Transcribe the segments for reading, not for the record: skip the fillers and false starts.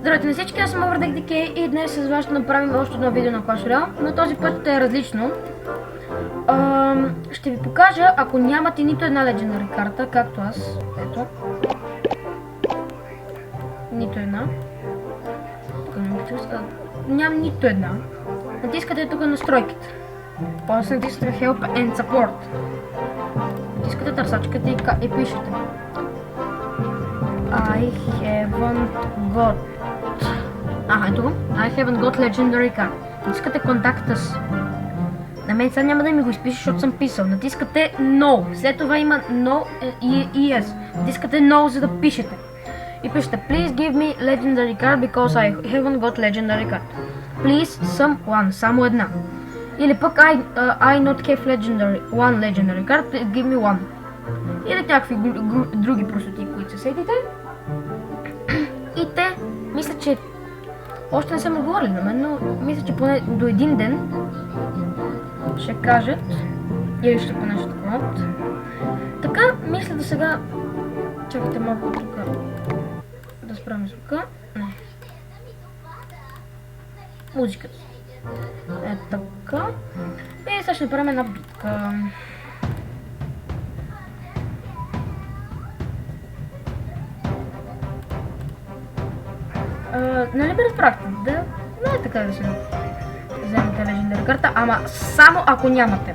Здравейте на всички, аз съм OverDeckDK и днес с вас ще направим още едно видео на Clash Royale, но този път ще е различно. Ще ви покажа, ако нямате нито една Legendary карта, както аз, ето. Нито една. Нямам нито една. Натискате тук настройките. После натискате Help and Support. Натискате търсачката и пишете I haven't got... ето го. I haven't got Legendary card. Натискате контакта си. На мен сега няма да ми го изпише, защото съм писал. Натискате No. След това има No и Yes. Натискате No, за да пишете. И пишете Please give me Legendary card because I haven't got Legendary card. Please someone. Само една. Или пък I not have one Legendary card. Please give me one. Или някакви други простоти, които се сетите. И те, мисля, че още не съм отговорили на мен, но мисля, че поне до един ден ще кажат или ще понесат колат. Така, мисля да сега... Чакайте малко тук да справим звука. Не. Музиката. Така. И сега ще направим една битка. Нали бе разбрахте? Да, не е така да се вземете Legendary карта, ама само ако нямате.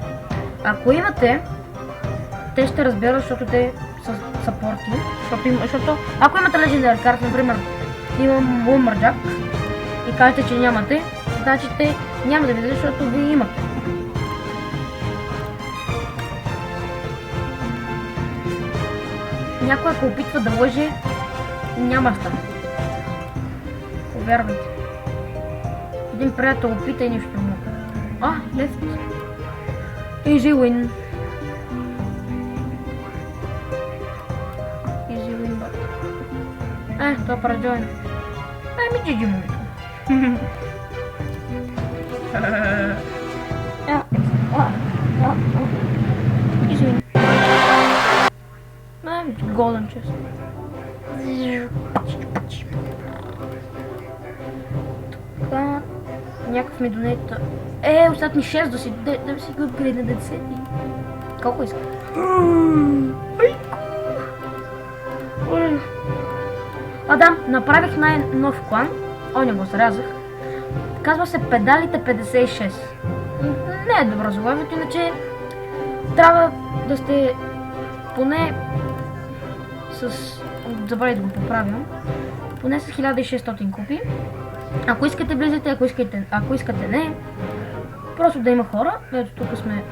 Ако имате, те ще разберат, защото те са сапорти. Защото ако имате Legendary карта, например, имам Lumberjack и кажете, че нямате, значи те няма да видят, защото вие имате. Някой ако опитва да лъже, няма стане. Повярвайте. Един приятел опита и нищо му. Лефт. Easy win. Easy win, but... това параджойн. Ми джиджи му. Easy win. Golden chest. Така, някакъв ми донейта. Остат ми 6 да си го апгрейдна 10. Колко иска? Да, направих най-нов клан. Не го срязах. Казва се Педалите 56. Не е добро заглавието, иначе трябва да сте поне с... Забравя да го поправям. Поне с 1600 купи. Ако искате влизате, ако искате не. Просто да има хора. Ето тук сме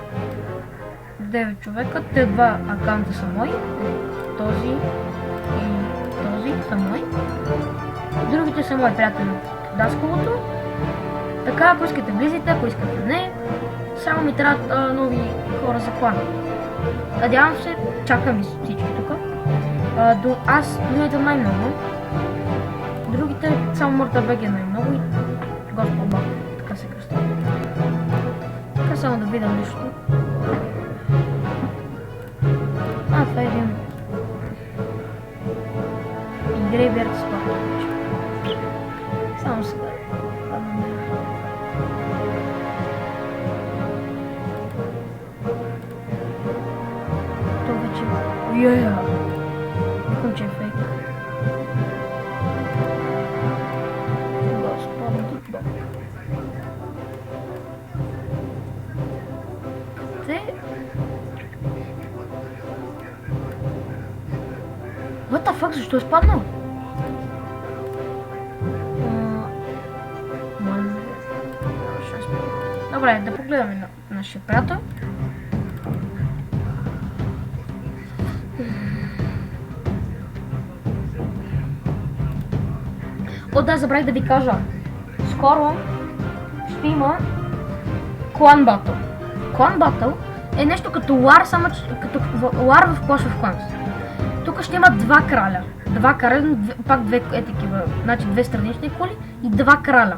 9 човека. Те два акаунта са мои. Този и този са мои. Другите са мои приятели от даскалото. Така, ако искате влизате, ако искате не. Само ми трябват нови хора за клан. Надявам се, чакам и всички тук. Аз донетам най-много. Другите само MortalBG най-много и Господ Бог, така се кръща. Така само да видя нещо. Това е един Graveyard Spot. Само сега. То вече... Викам, че е фейк. What the fuck, защо е спаднал? Добре, да погледаме на нашия приятел. Да, забравих да ви кажа. Скоро ще има Clan Battle. Clan Battle е нещо като War, само като War в Clash of Clans. Тук ще има два краля. Пак две такива, значи две странични коли и два краля.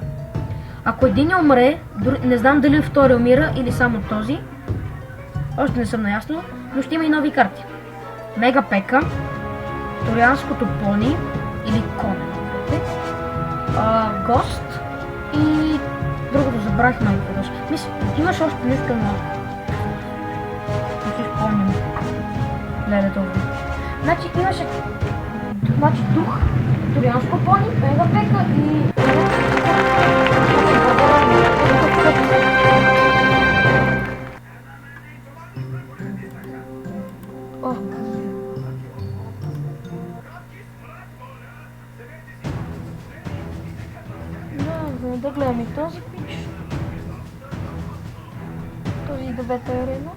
Ако един умре, не знам дали втори умира или само този, още не съм наясно, но ще има и нови карти. Мега Пека, Троянското пони или Коне. кост и другото забравих много какво. Мисля, имаш още нещо, но не си спомням. Леле това. Значи имаше дух, Торианско пони, Мегапека и... О! Да гледам и този пич. Този 9 арена.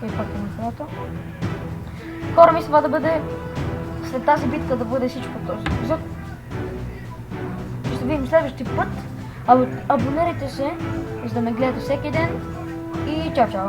И пак е накрата. Хора, мисля това да бъде след тази битка да бъде всичко този епизод. Ще се видим следващия път. Абонирайте се, за да ме гледате всеки ден. И чао, чао!